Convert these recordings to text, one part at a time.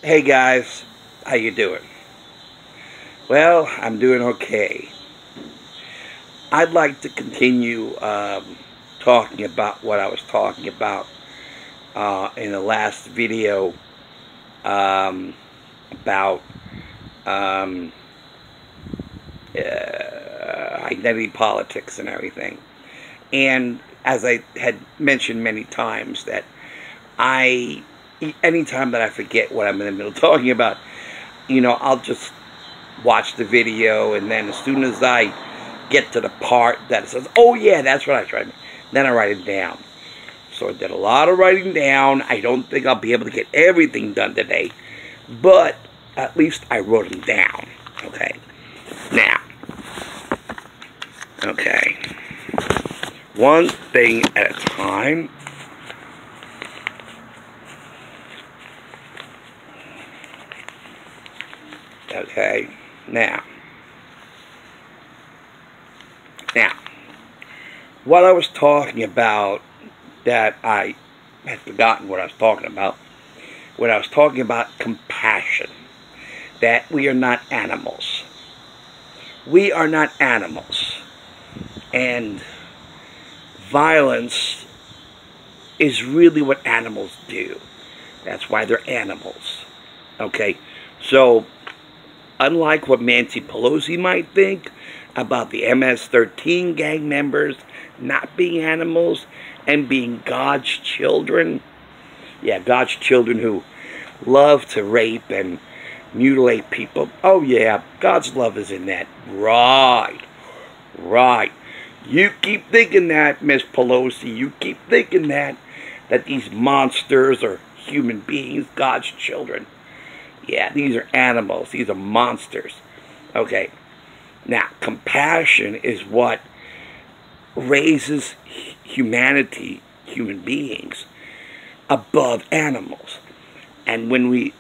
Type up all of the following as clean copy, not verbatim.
Hey guys, how you doing? Well, I'm doing okay. I'd like to continue talking about what I was talking about in the last video about um, identity politics and everything. And as I had mentioned many times, that anytime that I forget what I'm in the middle of talking about, I'll just watch the video, and then as soon as I get to the part that says, oh yeah, that's what I tried, then I write it down. So I did a lot of writing down. I don't think I'll be able to get everything done today, but at least I wrote them down. Okay. Now, okay. One thing at a time. Okay. Now, what I was talking about, that I had forgotten what I was talking about, when I was talking about compassion, that we are not animals. We are not animals. And violence is really what animals do. That's why they're animals. Okay? So, unlike what Nancy Pelosi might think about the MS-13 gang members not being animals and being God's children, yeah, God's children who love to rape and mutilate people. Oh yeah, God's love is in that. Right. You keep thinking that, Miss Pelosi. You keep thinking that these monsters are human beings, God's children. Yeah, these are animals. These are monsters. Okay. Now, compassion is what raises humanity, human beings, above animals. And when we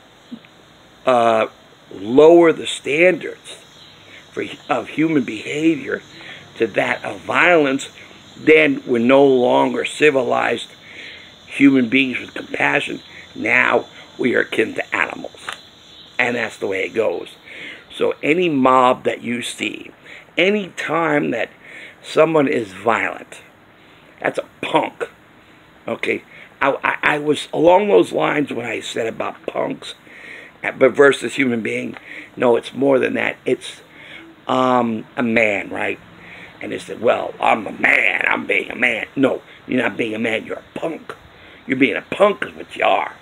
lower the standards of human behavior to that of violence, then we're no longer civilized human beings with compassion. Now we are akin to animals. And that's the way it goes. So any mob that you see, any time that someone is violent, that's a punk. Okay? I was along those lines when I said about punks, but versus human being. No, it's more than that. It's a man, right? And they said, well, I'm a man. I'm being a man. No, you're not being a man. You're a punk. You're being a punk is what you are.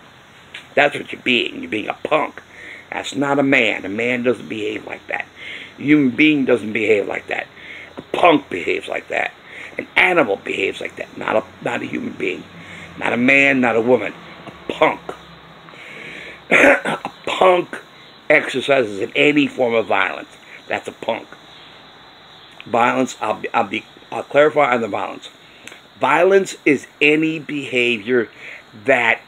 That's what you're being. You're being a punk. That's not a man. A man doesn't behave like that. A human being doesn't behave like that. A punk behaves like that. An animal behaves like that. Not a human being. Not a man, not a woman. A punk. A punk exercises in any form of violence. That's a punk. Violence, I'll clarify on the violence. Violence is any behavior that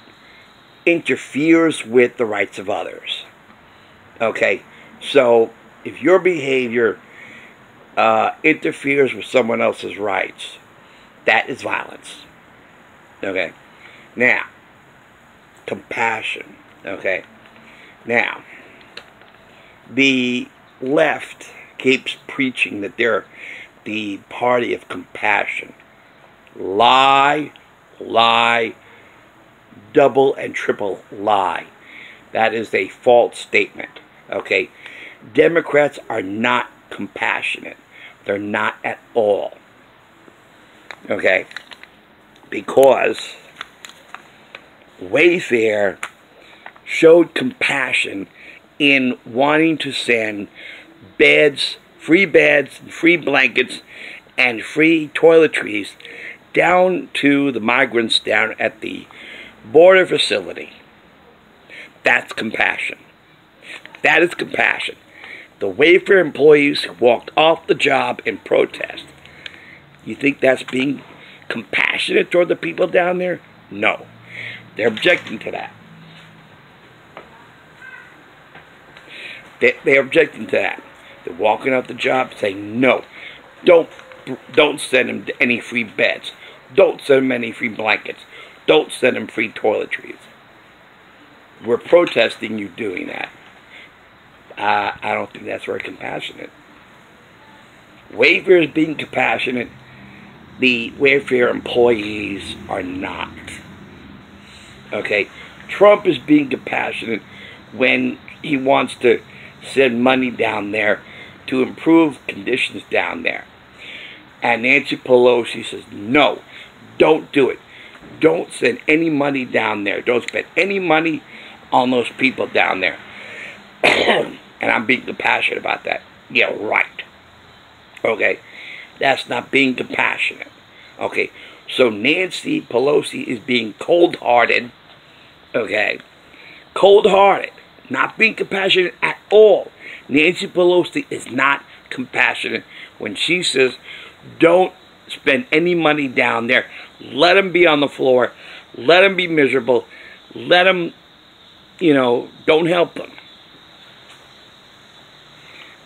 interferes with the rights of others. Okay, so if your behavior interferes with someone else's rights, that is violence. Okay, now, compassion. Okay, now, the left keeps preaching that they're the party of compassion. Lie, double and triple lie. That is a false statement. Okay, Democrats are not compassionate. They're not at all. Okay, because Wayfair showed compassion in wanting to send beds, free blankets, and free toiletries down to the migrants down at the border facility. That's compassion. That is compassion. The Wayfair employees who walked off the job in protest, you think that's being compassionate toward the people down there? No. They're objecting to that. They're objecting to that. They're walking off the job saying, no, don't send them any free beds. Don't send them any free blankets. Don't send them free toiletries. we're protesting you doing that. I don't think that's very compassionate. Wayfair is being compassionate. The Wayfair employees are not. Okay? Trump is being compassionate when he wants to send money down there to improve conditions down there. And Nancy Pelosi says, no, don't do it. Don't send any money down there. Don't spend any money on those people down there. And I'm being compassionate about that. Yeah, right. Okay? That's not being compassionate. Okay? So Nancy Pelosi is being cold-hearted. Okay? Cold-hearted. Not being compassionate at all. Nancy Pelosi is not compassionate when she says, don't spend any money down there. Let them be on the floor. Let them be miserable. Let them, don't help them.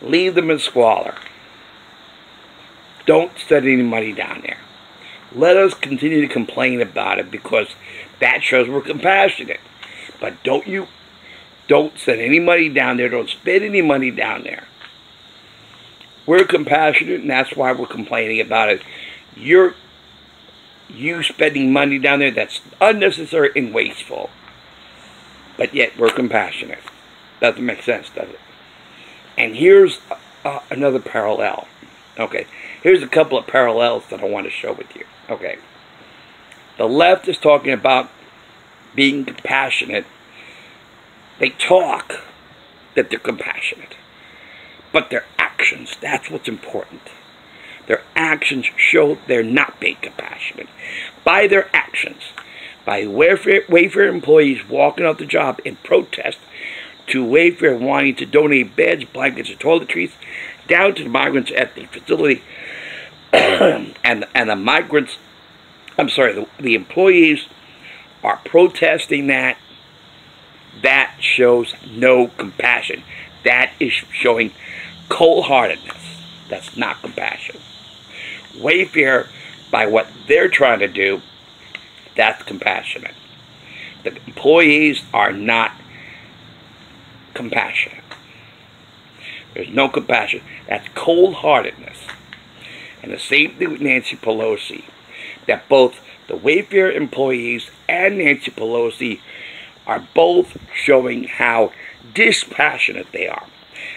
Leave them in squalor. Don't send any money down there. Let us continue to complain about it because that shows we're compassionate. But don't send any money down there. Don't spend any money down there. We're compassionate, and that's why we're complaining about it. You spending money down there, that's unnecessary and wasteful. But yet we're compassionate. Doesn't make sense, does it? And here's another parallel. Okay, here's a couple of parallels that I want to show with you. Okay, the left is talking about being compassionate. They talk that they're compassionate, but their actions, that's what's important. Their actions show they're not being compassionate. By their actions, by Wayfair employees walking off the job in protest to Wayfair wanting to donate beds, blankets, and toiletries down to the migrants at the facility, and the migrants, the employees are protesting that. That shows no compassion. That is showing cold-heartedness. That's not compassion. Wayfair, by what they're trying to do, that's compassionate. The employees are not compassionate. There's no compassion. That's cold-heartedness. And the same thing with Nancy Pelosi. That both the Wayfair employees and Nancy Pelosi are both showing how dispassionate they are.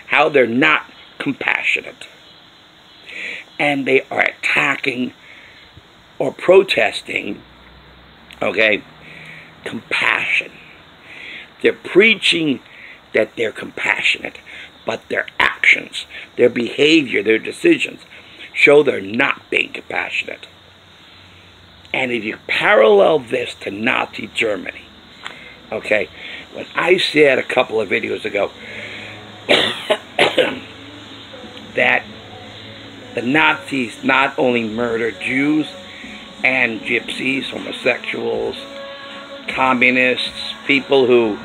How they're not compassionate. And they are attacking or protesting, compassion. They're preaching that they're compassionate, but their actions, their behavior, their decisions show they're not being compassionate. And if you parallel this to Nazi Germany, when I said a couple of videos ago that the Nazis not only murdered Jews and gypsies, homosexuals, communists, people who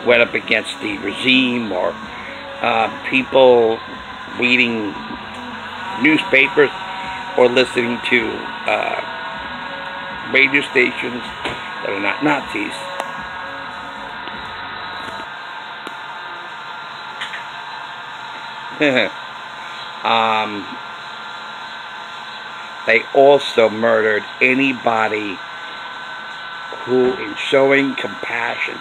went up against the regime, or people reading newspapers or listening to radio stations that are not Nazis. They also murdered anybody who, in showing compassion,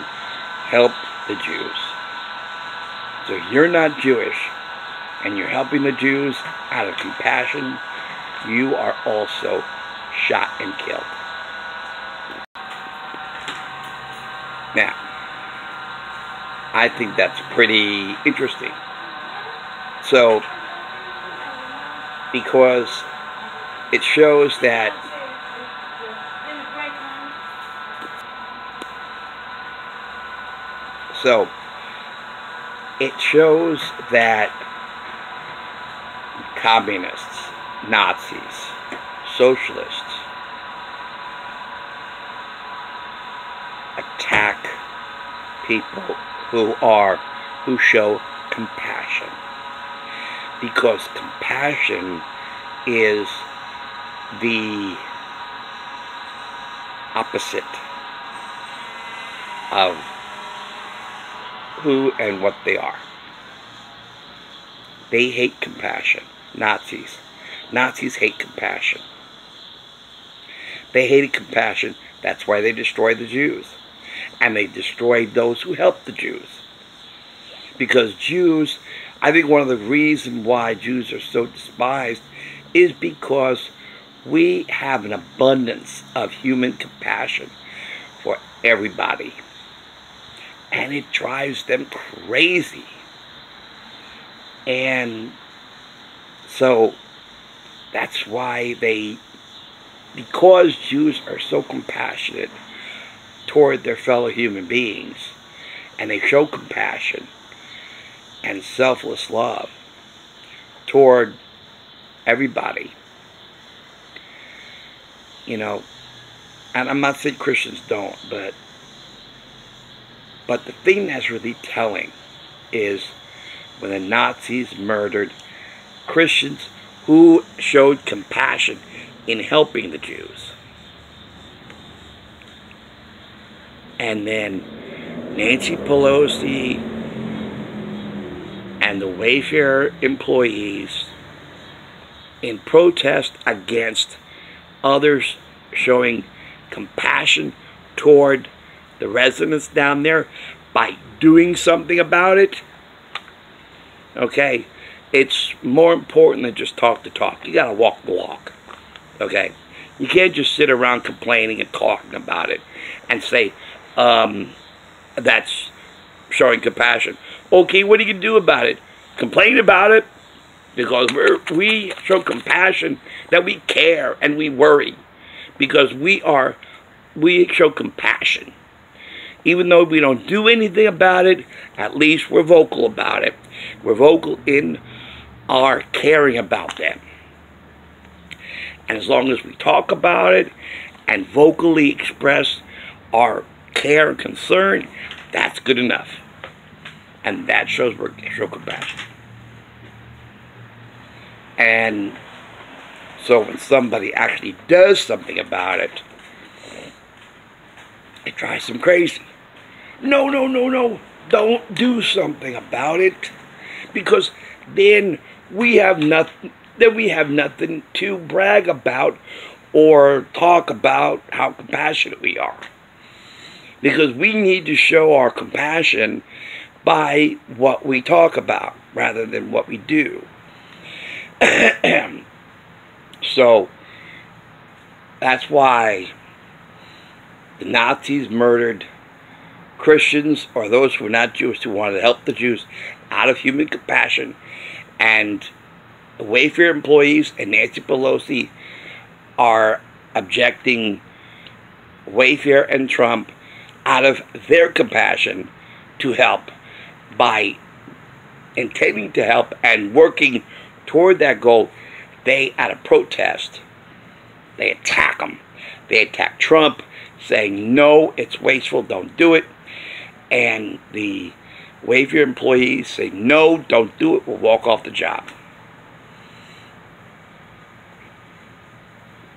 helped the Jews. So if you're not Jewish and you're helping the Jews out of compassion, you are also shot and killed. Now, I think that's pretty interesting. So, because it shows that communists, Nazis, socialists attack people who show compassion. Because compassion is the opposite of who and what they are. They hate compassion. Nazis. Nazis hate compassion. They hated compassion. That's why they destroyed the Jews. And they destroyed those who helped the Jews. Because Jews, I think one of the reasons why Jews are so despised is because we have an abundance of human compassion for everybody. And it drives them crazy. And so that's why because Jews are so compassionate toward their fellow human beings, and they show compassion and selfless love toward everybody, you know, and I'm not saying Christians don't, but the thing that's really telling is when the Nazis murdered Christians who showed compassion in helping the Jews. And then Nancy Pelosi and the Wayfair employees, in protest against others showing compassion toward the residents down there by doing something about it. Okay, it's more important than just talk the talk. You gotta walk the walk. Okay, you can't just sit around complaining and talking about it and say that's showing compassion. Okay, what are you gonna do about it? Complain about it? Because we show compassion, that we care and we worry, because we show compassion. Even though we don't do anything about it, at least we're vocal about it. We're vocal in our caring about them. And as long as we talk about it and vocally express our care and concern, that's good enough. And that shows we show compassion. And so when somebody actually does something about it, it drives them crazy. No, no, no, no. Don't do something about it, because then we have nothing. Then we have nothing to brag about or talk about how compassionate we are. Because we need to show our compassion by what we talk about rather than what we do. So that's why the Nazis murdered Christians, or those who were not Jews, who wanted to help the Jews out of human compassion, and the Wayfair employees and Nancy Pelosi are objecting Wayfair and Trump out of their compassion to help by intending to help and working toward that goal. They, out of protest, they attack them. They attack Trump, saying, no, it's wasteful, don't do it. And the Wayfair employees say, no, don't do it, we'll walk off the job.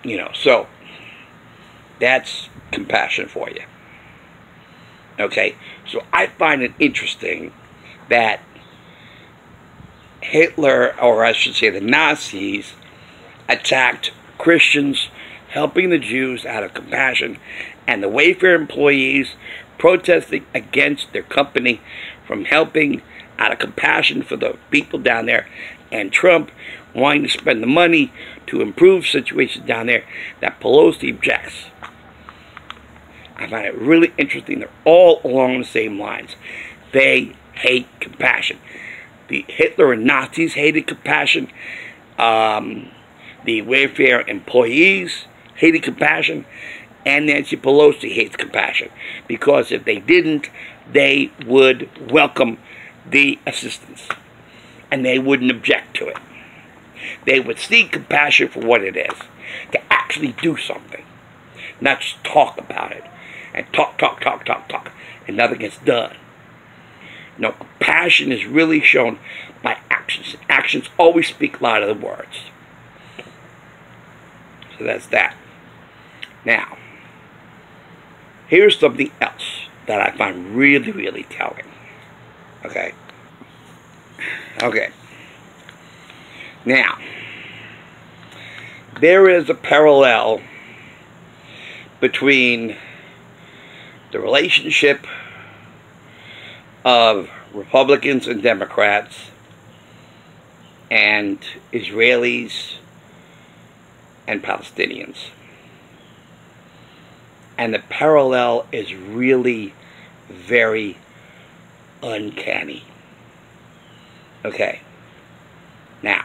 You know, so that's compassion for you. Okay, so I find it interesting that Hitler, or I should say the Nazis, attacked Christians helping the Jews out of compassion, and the Wayfair employees protesting against their company from helping out of compassion for the people down there, and Trump wanting to spend the money to improve situations down there that Pelosi objects. I find it really interesting. They're all along the same lines. They hate compassion. The Hitler and Nazis hated compassion. The Wayfair employees hated compassion. And Nancy Pelosi hates compassion. Because if they didn't, they would welcome the assistance. And they wouldn't object to it. They would see compassion for what it is. To actually do something. Not just talk about it. And talk. And nothing gets done. No, compassion is really shown by actions. Actions always speak louder than words. So that's that. Now, here's something else that I find really, really telling. Okay. Okay. Now, there is a parallel between the relationship of Republicans and Democrats and Israelis and Palestinians. And the parallel is really very uncanny. Okay. Now,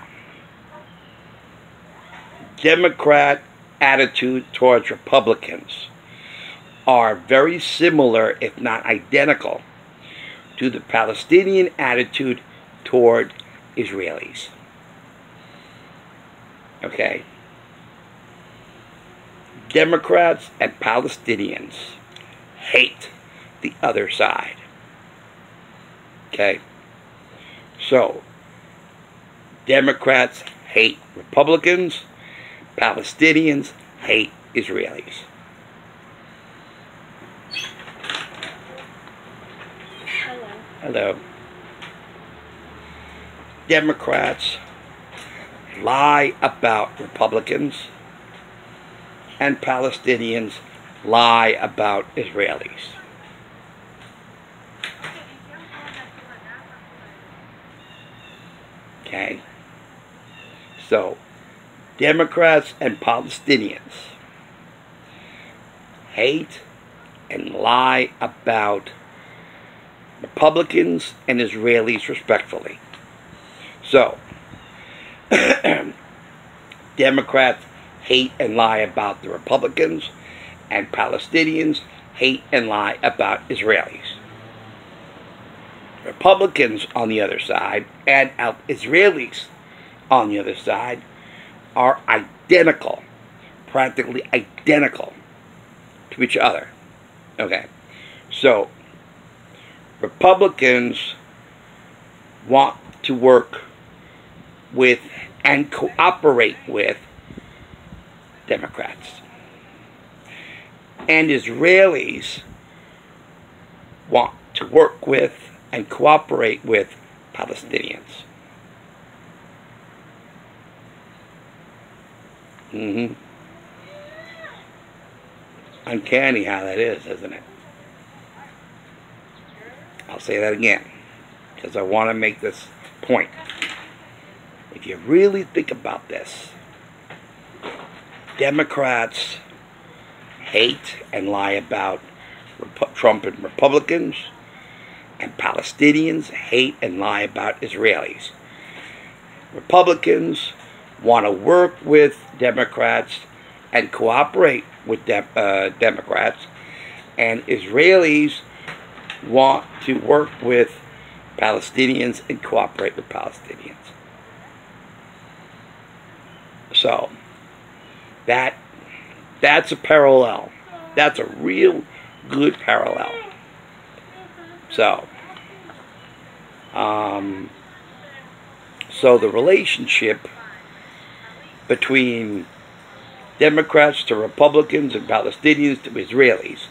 Democrat attitude towards Republicans are very similar, if not identical, to the Palestinian attitude toward Israelis. Okay? Democrats and Palestinians hate the other side. Okay? So, Democrats hate Republicans, Palestinians hate Israelis. Hello. Democrats lie about Republicans, and Palestinians lie about Israelis. Okay? So, Democrats and Palestinians hate and lie about Republicans and Israelis respectfully. So, Democrats hate and lie about the Republicans, and Palestinians hate and lie about Israelis. Republicans on the other side and Israelis on the other side are identical, practically identical to each other. Okay, so Republicans want to work with and cooperate with Democrats. And Israelis want to work with and cooperate with Palestinians. Uncanny how that is, isn't it? I'll say that again, because I want to make this point. If you really think about this, Democrats hate and lie about Trump and Republicans, and Palestinians hate and lie about Israelis. Republicans want to work with Democrats and cooperate with Democrats, and Israelis want to work with Palestinians and cooperate with Palestinians. So, that's a parallel. That's a real good parallel. So, so the relationship between Democrats to Republicans and Palestinians to Israelis,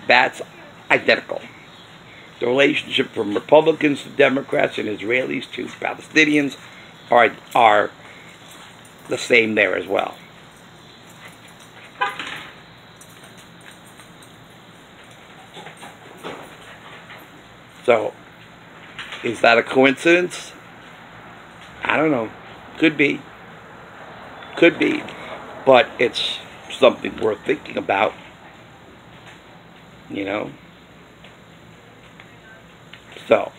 that's identical. The relationship from Republicans to Democrats and Israelis to Palestinians are the same there as well. So, is that a coincidence? I don't know. Could be. Could be. But it's something worth thinking about. You know? So,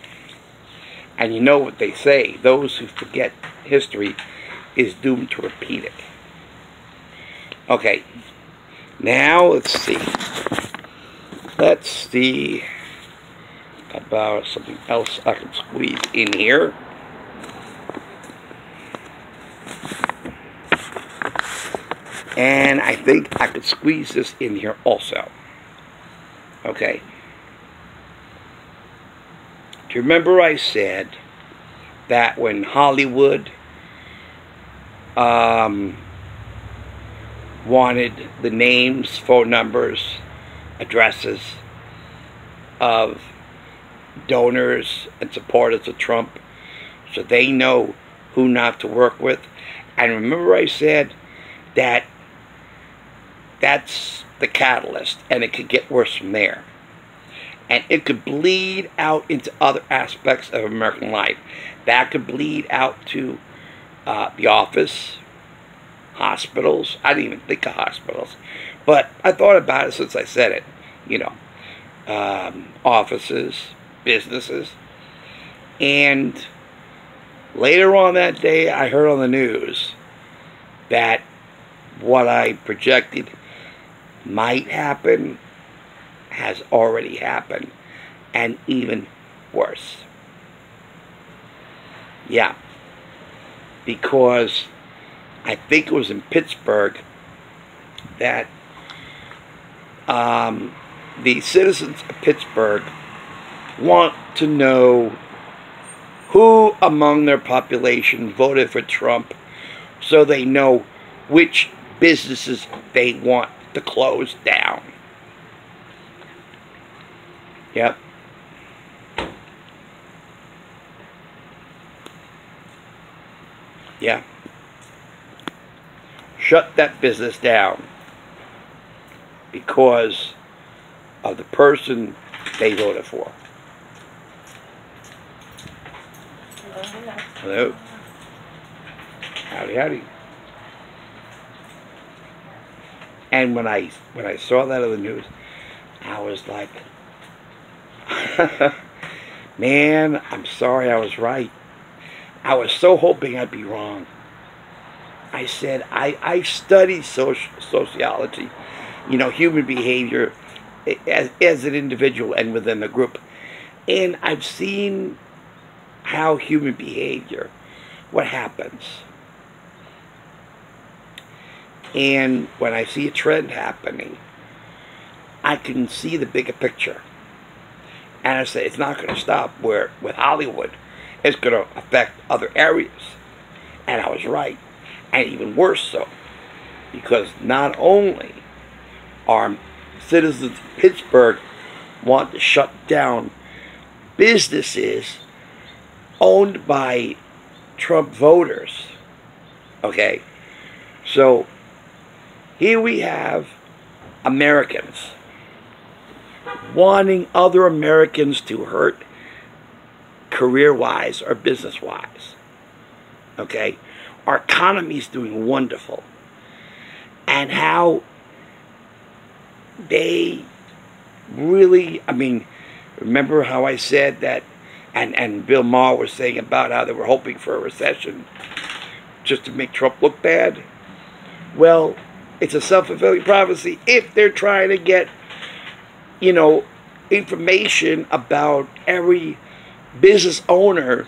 and you know what they say, those who forget history is doomed to repeat it. Okay, now let's see. Let's see about something else I can squeeze in here. And I think I could squeeze this in here also. Okay. Do you remember I said that when Hollywood wanted the names, phone numbers, addresses of donors and supporters of Trump, so they know who not to work with. And remember I said that that's the catalyst, and it could get worse from there. And it could bleed out into other aspects of American life. That could bleed out to the office, hospitals. I didn't even think of hospitals, but I thought about it since I said it. You know, offices, businesses. And later on that day, I heard on the news that what I projected might happen has already happened, and even worse. Yeah, because I think it was in Pittsburgh that the citizens of Pittsburgh want to know who among their population voted for Trump, so they know which businesses they want to close down. Yep. Yeah. Shut that business down because of the person they voted for. Hello. Hello. Howdy, howdy. And when I saw that on the news, I was like, man, I'm sorry I was right. I was so hoping I'd be wrong. I said, I study sociology, you know, human behavior as an individual and within a group. And I've seen how human behavior, what happens. And when I see a trend happening, I can see the bigger picture. And I say, it's not going to stop with Hollywood. It's going to affect other areas. And I was right. And even worse so. Because not only are citizens of Pittsburgh want to shut down businesses owned by Trump voters. Okay? So, here we have Americans wanting other Americans to hurt career-wise or business-wise. Okay? Our economy is doing wonderful. And how they really, I mean, remember how I said that, and Bill Maher was saying about how they were hoping for a recession just to make Trump look bad? Well, it's a self-fulfilling prophecy if they're trying to get, you know, information about every business owner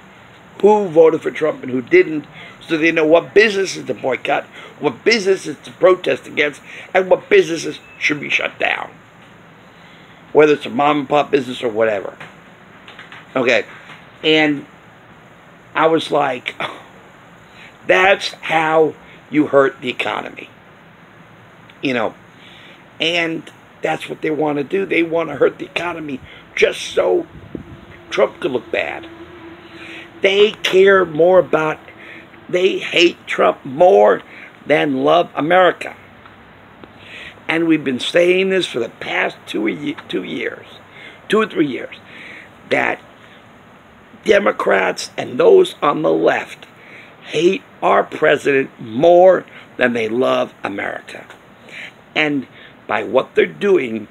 who voted for Trump and who didn't, so they know what businesses to boycott, what businesses to protest against, and what businesses should be shut down. Whether it's a mom and pop business or whatever. Okay. And I was like, oh, that's how you hurt the economy. You know, and that's what they want to do. They want to hurt the economy just so Trump could look bad. They care more about, they hate Trump more than love America. And we've been saying this for the past 2 or 3 years, that Democrats and those on the left hate our president more than they love America. And by what they're doing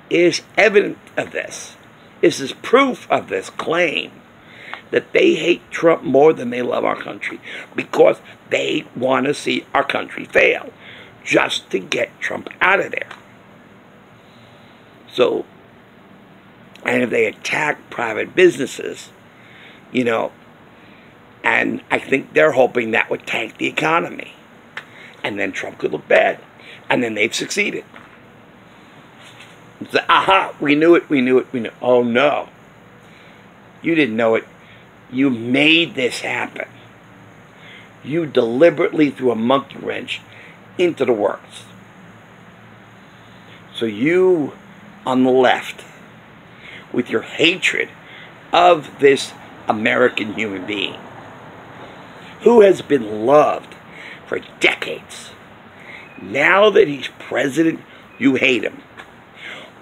is evidence of this. This is proof of this claim that they hate Trump more than they love our country because they want to see our country fail just to get Trump out of there. So, and if they attack private businesses, you know, and I think they're hoping that would tank the economy. And then Trump could look bad. And then they've succeeded. It's like, aha, we knew it, we knew it, we knew it. Oh, no. You didn't know it. You made this happen. You deliberately threw a monkey wrench into the works. So you, on the left, with your hatred of this American human being who has been loved for decades. Now that he's president, you hate him.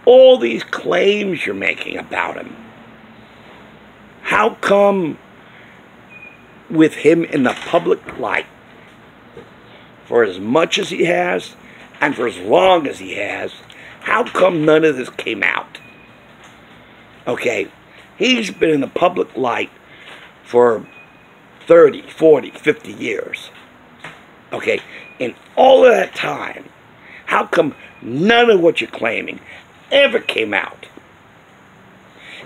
All these claims you're making about him. How come with him in the public light for as much as he has and for as long as he has, how come none of this came out? Okay, he's been in the public light for 30, 40, 50 years. Okay, in all of that time, how come none of what you're claiming ever came out?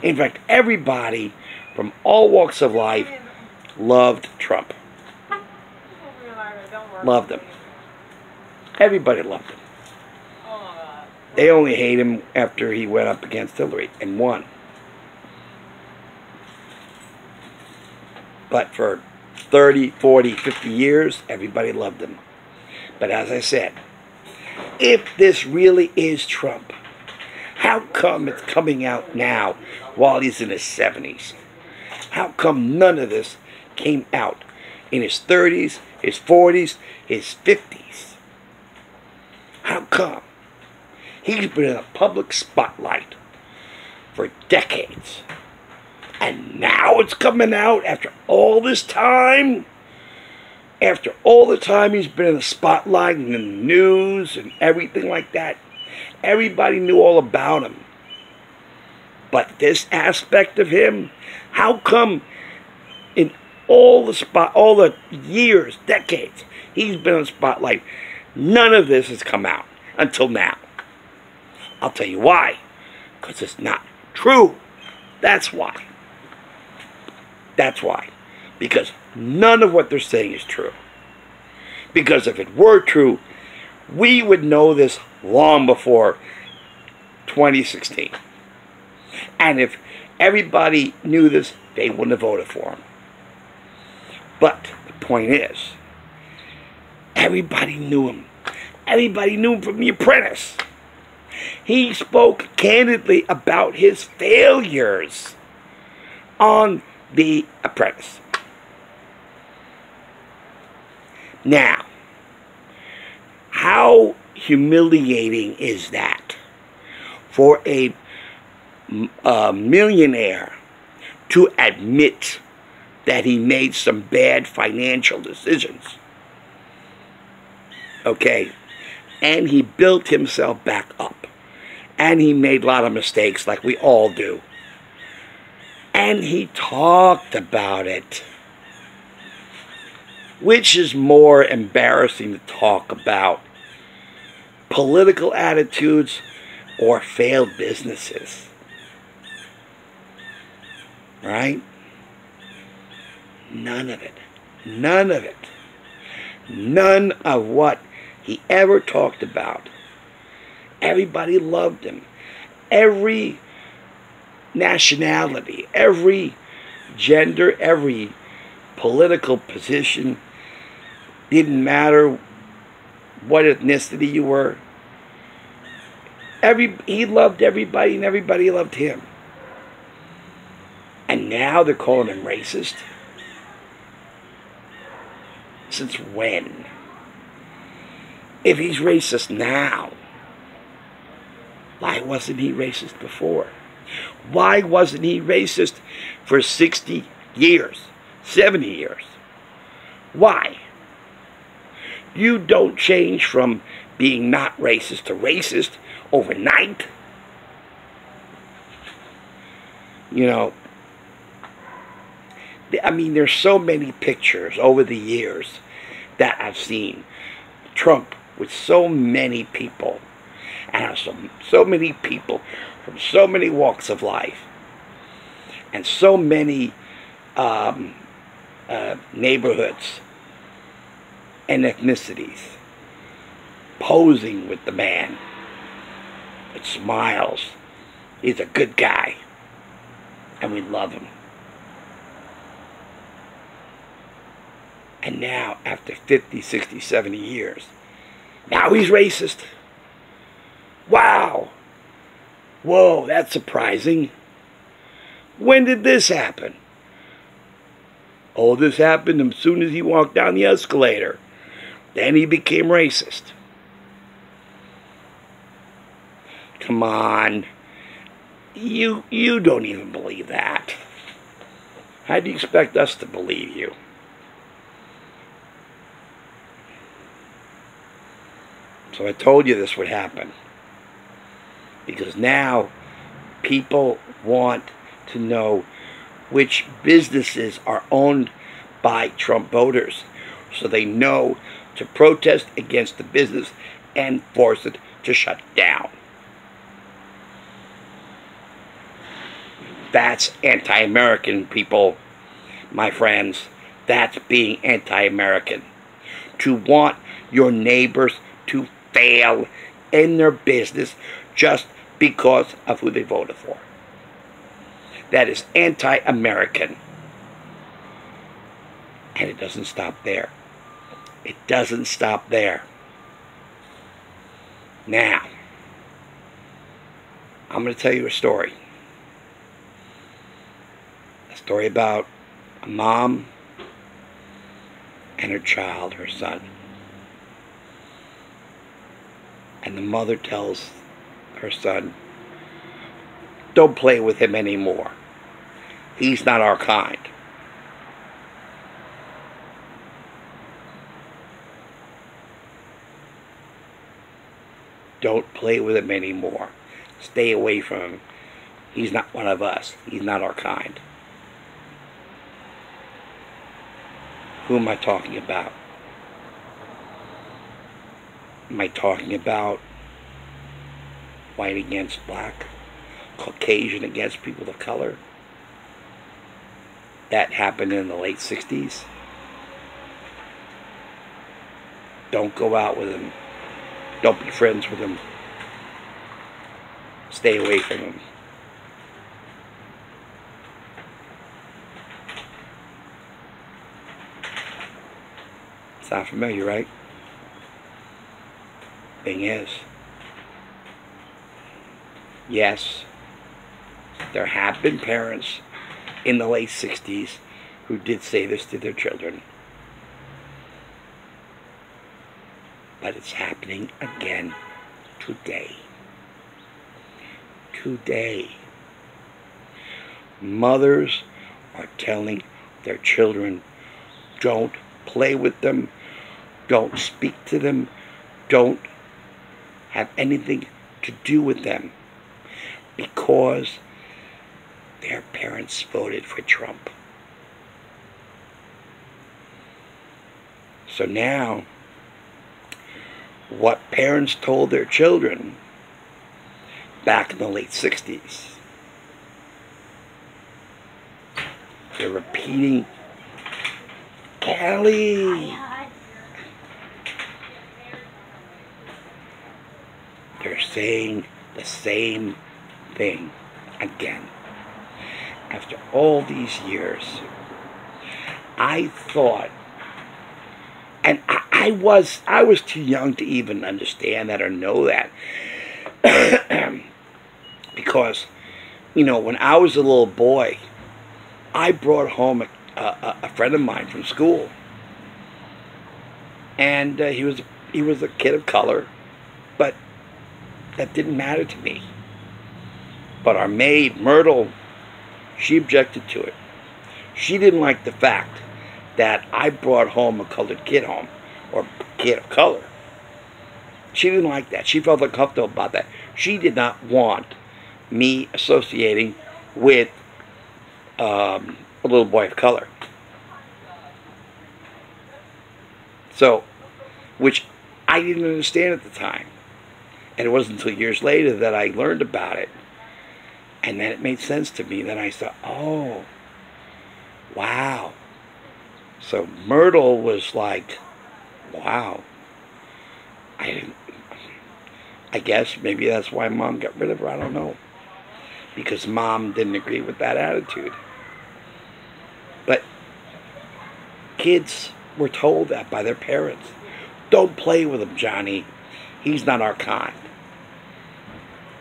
In fact, everybody from all walks of life loved Trump. Loved him. Everybody loved him. They only hate him after he went up against Hillary and won. But for 30, 40, 50 years, everybody loved him. But as I said, if this really is Trump, how come it's coming out now while he's in his 70s? How come none of this came out in his 30s, his 40s, his 50s? How come? He's been in a public spotlight for decades. And now it's coming out after all this time? After all the time he's been in the spotlight and in the news and everything like that? Everybody knew all about him. But this aspect of him, how come in all the years, decades, he's been in the spotlight, none of this has come out until now? I'll tell you why. Because it's not true. That's why. That's why. Because none of what they're saying is true. Because if it were true, we would know this long before 2016. And if everybody knew this, they wouldn't have voted for him. But the point is, everybody knew him. Everybody knew him from The Apprentice. He spoke candidly about his failures on The Apprentice. Now, how humiliating is that for a millionaire to admit that he made some bad financial decisions? Okay, and he built himself back up, and he made a lot of mistakes like we all do, and he talked about it. Which is more embarrassing to talk about? Political attitudes or failed businesses? Right? None of it. None of it. None of what he ever talked about. Everybody loved him. Every nationality, every gender, every political position, didn't matter what ethnicity you were. He loved everybody and everybody loved him. And now they're calling him racist? Since when? If he's racist now, why wasn't he racist before? Why wasn't he racist for 60 years, 70 years? Why? You don't change from being not racist to racist overnight. You know, I mean, there's so many pictures over the years that I've seen Trump with so many people, and so many people from so many walks of life, and so many neighborhoods and ethnicities, posing with the man with smiles. He's a good guy, and we love him. And now, after 50, 60, 70 years, now he's racist. Wow. Whoa, that's surprising. When did this happen? Oh, this happened as soon as he walked down the escalator. Then he became racist. Come on. You don't even believe that. How do you expect us to believe you? So I told you this would happen. Because now people want to know which businesses are owned by Trump voters, so they know to protest against the business and force it to shut down. That's anti-American, people, my friends. That's being anti-American. To want your neighbors to fail in their business just because of who they voted for. That is anti-American. And it doesn't stop there. It doesn't stop there. Now, I'm going to tell you a story. A story about a mom and her child, her son. And the mother tells her son, don't play with him anymore. He's not our kind. Don't play with him anymore. Stay away from him. He's not one of us. He's not our kind. Who am I talking about? Am I talking about white against black? Caucasian against people of color? That happened in the late 60s. Don't go out with him. Don't be friends with him. Stay away from him. Sound familiar, right? Thing is, yes, there have been parents in the late 60s who did say this to their children. But it's happening again today. Today. Mothers are telling their children, don't play with them, don't speak to them, don't have anything to do with them, because their parents voted for Trump. So now, what parents told their children back in the late 60s, they're repeating. Kelly! They're saying the same thing again. After all these years, I thought, and I was too young to even understand that or know that. Because, when I was a little boy, I brought home a friend of mine from school. And he was a kid of color, but that didn't matter to me. But our maid, Myrtle, she objected to it. She didn't like the fact that I brought home a colored kid home, or kid of color. She didn't like that. She felt uncomfortable about that. She did not want me associating with a little boy of color. So, which I didn't understand at the time. And it wasn't until years later that I learned about it. And then it made sense to me. Then I thought, oh, wow. So Myrtle was like, wow. I guess maybe that's why Mom got rid of her. I don't know. Because Mom didn't agree with that attitude. But kids were told that by their parents. Don't play with him, Johnny. He's not our kind.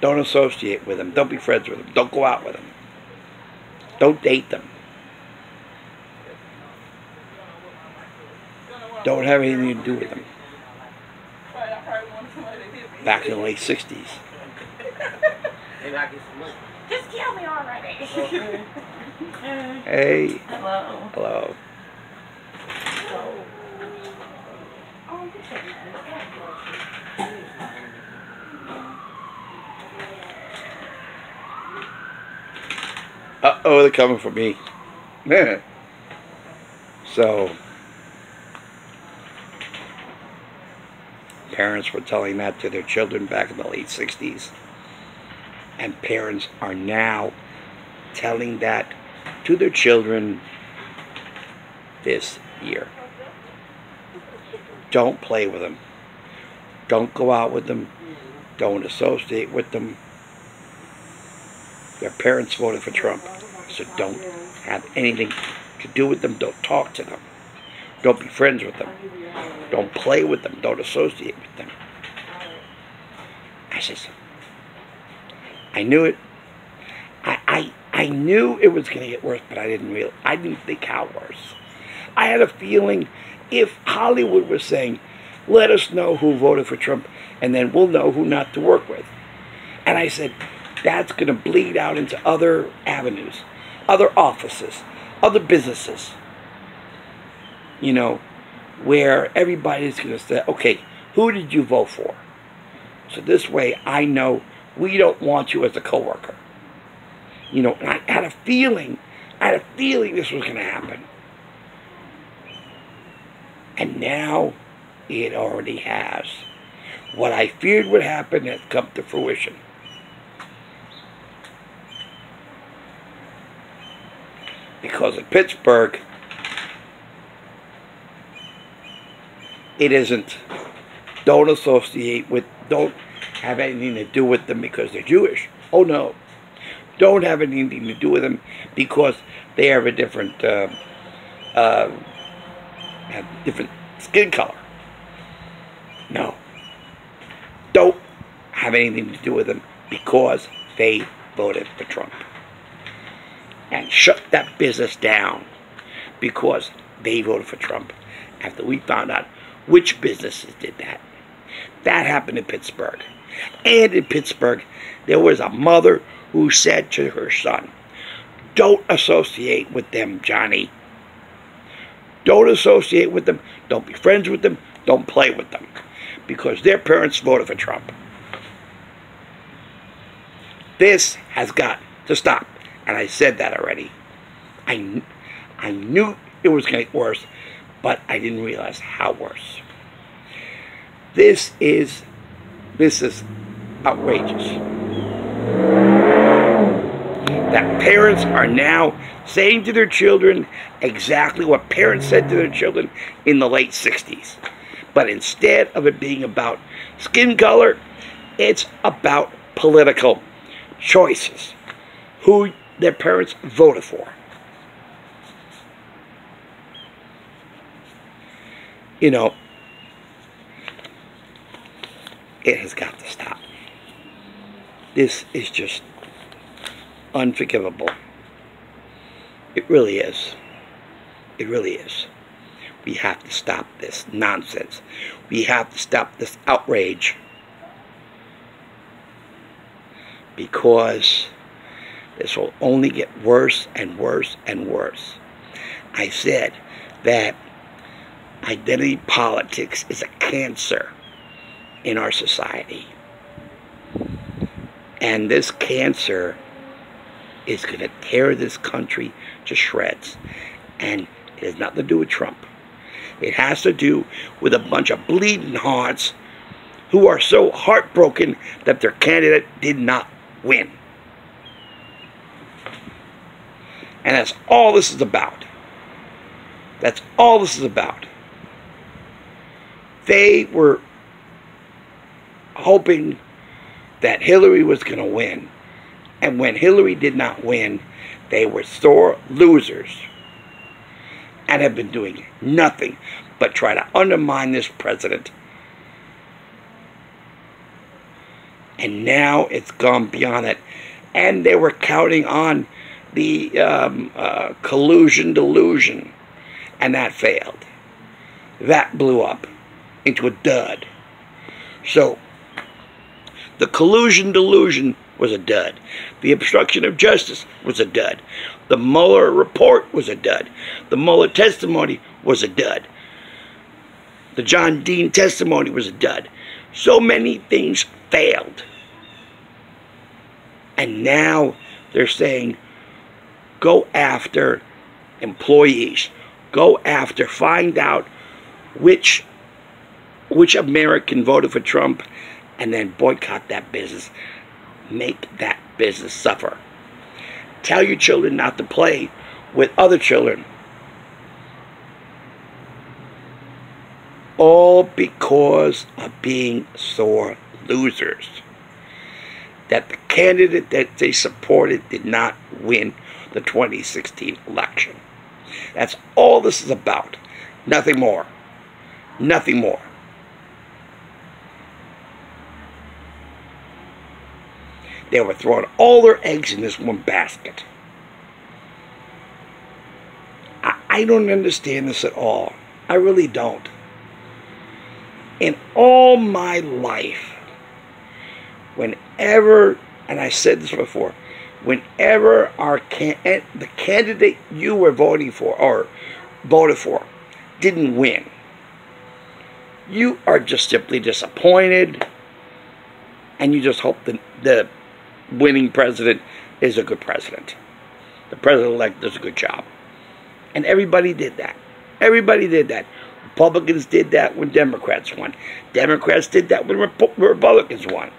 Don't associate with him. Don't be friends with him. Don't go out with him. Don't date them. Don't have anything to do with them. Back in the late 60s. Just kill me already. Hey. Hello. Hello. Uh-oh, they're coming for me. So, parents were telling that to their children back in the late 60s. And parents are now telling that to their children this year. Don't play with them. Don't go out with them. Don't associate with them. Their parents voted for Trump, so don't have anything to do with them. Don't talk to them. Don't be friends with them. Don't play with them. Don't associate with them. I says, I knew it. I knew it was going to get worse, but I didn't think how worse. I had a feeling if Hollywood was saying, let us know who voted for Trump, and then we'll know who not to work with. And I said, that's going to bleed out into other avenues, other offices, other businesses, you know, where everybody's going to say, okay, who did you vote for? So this way I know we don't want you as a coworker. You know, and I had a feeling this was going to happen. And now it already has. What I feared would happen has come to fruition. Because in Pittsburgh, it isn't, don't associate with, don't have anything to do with them because they're Jewish. Oh no. Don't have anything to do with them because they have a different, have different skin color. No. Don't have anything to do with them because they voted for Trump. And shut that business down because they voted for Trump after we found out which businesses did that. That happened in Pittsburgh. And in Pittsburgh, there was a mother who said to her son, don't associate with them, Johnny. Don't associate with them. Don't be friends with them. Don't play with them. Because their parents voted for Trump. This has got to stop. And I said that already. I knew it was going to get worse, but I didn't realize how worse. This is outrageous. That parents are now saying to their children exactly what parents said to their children in the late 60s. But instead of it being about skin color, it's about political choices. Who their parents voted for. You know, it has got to stop. This is just unforgivable. It really is. It really is. We have to stop this nonsense. We have to stop this outrage. Because this will only get worse and worse and worse. I said that identity politics is a cancer in our society. And this cancer is going to tear this country to shreds. And it has nothing to do with Trump. It has to do with a bunch of bleeding hearts who are so heartbroken that their candidate did not win. And that's all this is about. That's all this is about. They were hoping that Hillary was going to win. And when Hillary did not win, they were sore losers. And have been doing nothing but try to undermine this president. And now it's gone beyond that. And they were counting on the collusion delusion, and that failed. That blew up into a dud. So, the collusion delusion was a dud. The obstruction of justice was a dud. The Mueller report was a dud. The Mueller testimony was a dud. The John Dean testimony was a dud. So many things failed. And now they're saying, go after employees. Go after, find out which American voted for Trump, and then boycott that business. Make that business suffer. Tell your children not to play with other children. All because of being sore losers. That the candidate that they supported did not win the 2016 election. That's all this is about. Nothing more. Nothing more. They were throwing all their eggs in this one basket. I don't understand this at all. I really don't. In all my life, whenever, and I said this before, whenever the candidate you were voting for or voted for didn't win, you are just simply disappointed, and you just hope the winning president is a good president. The president-elect does a good job. And everybody did that. Everybody did that. Republicans did that when Democrats won. Democrats did that when Republicans won.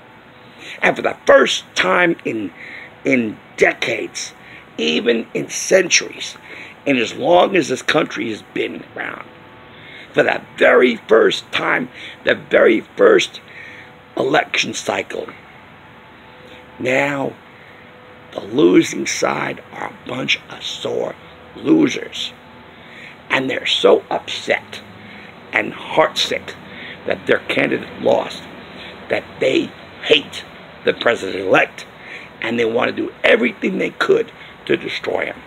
And for the first time in decades, even in centuries, and as long as this country has been around, for that very first time, the very first election cycle, now the losing side are a bunch of sore losers. And they're so upset and heartsick that their candidate lost that they hate the president-elect, and they want to do everything they could to destroy him.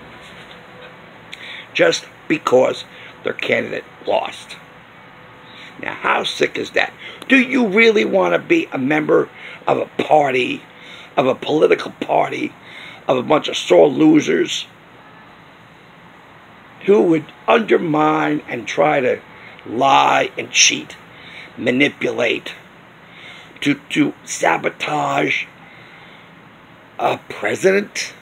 Just because their candidate lost. Now, how sick is that? Do you really want to be a member of a party, of a political party, of a bunch of sore losers who would undermine and try to lie and cheat, manipulate, to sabotage a president?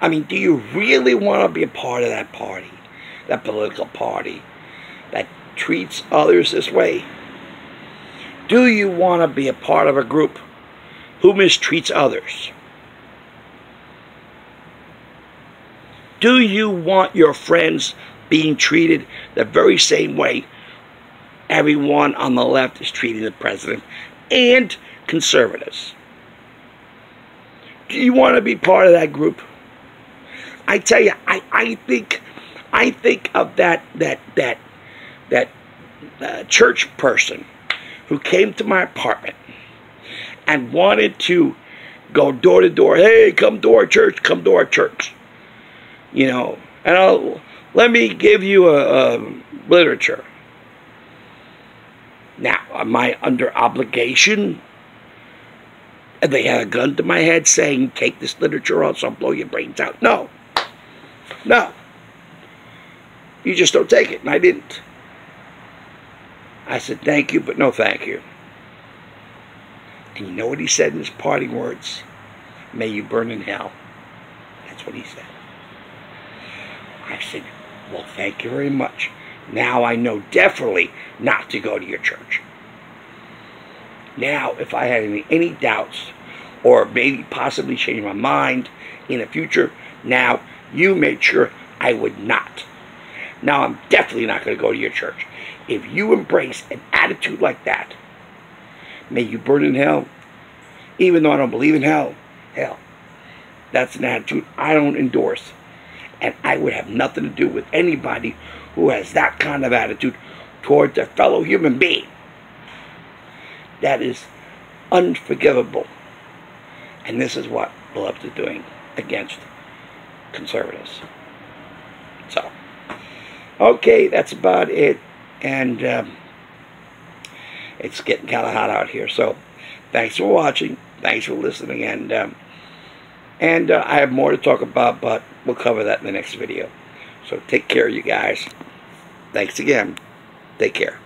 I mean, do you really want to be a part of that party, that political party that treats others this way? Do you want to be a part of a group who mistreats others? Do you want your friends being treated the very same way everyone on the left is treating the president and conservatives? Do you want to be part of that group? I tell you, I think of that church person who came to my apartment and wanted to go door to door. Hey, come to our church, come to our church. You know, and let me give you a literature. Now, am I under obligation? And they had a gun to my head saying, take this literature or else I'll blow your brains out. No. No. You just don't take it, and I didn't. I said, thank you, but no thank you. And you know what he said in his parting words? May you burn in hell. That's what he said. I said, well, thank you very much. Now I know definitely not to go to your church. Now, if I had any doubts or maybe possibly change my mind in the future, now you made sure I would not. Now I'm definitely not going to go to your church. If you embrace an attitude like that, may you burn in hell. Even though I don't believe in hell, that's an attitude I don't endorse. And I would have nothing to do with anybody who has that kind of attitude towards a fellow human being. That is unforgivable. And this is what the left is doing against conservatives. So, okay, that's about it. And it's getting kind of hot out here. So, thanks for watching. Thanks for listening. And I have more to talk about, but we'll cover that in the next video. So, take care, you guys. Thanks again. Take care.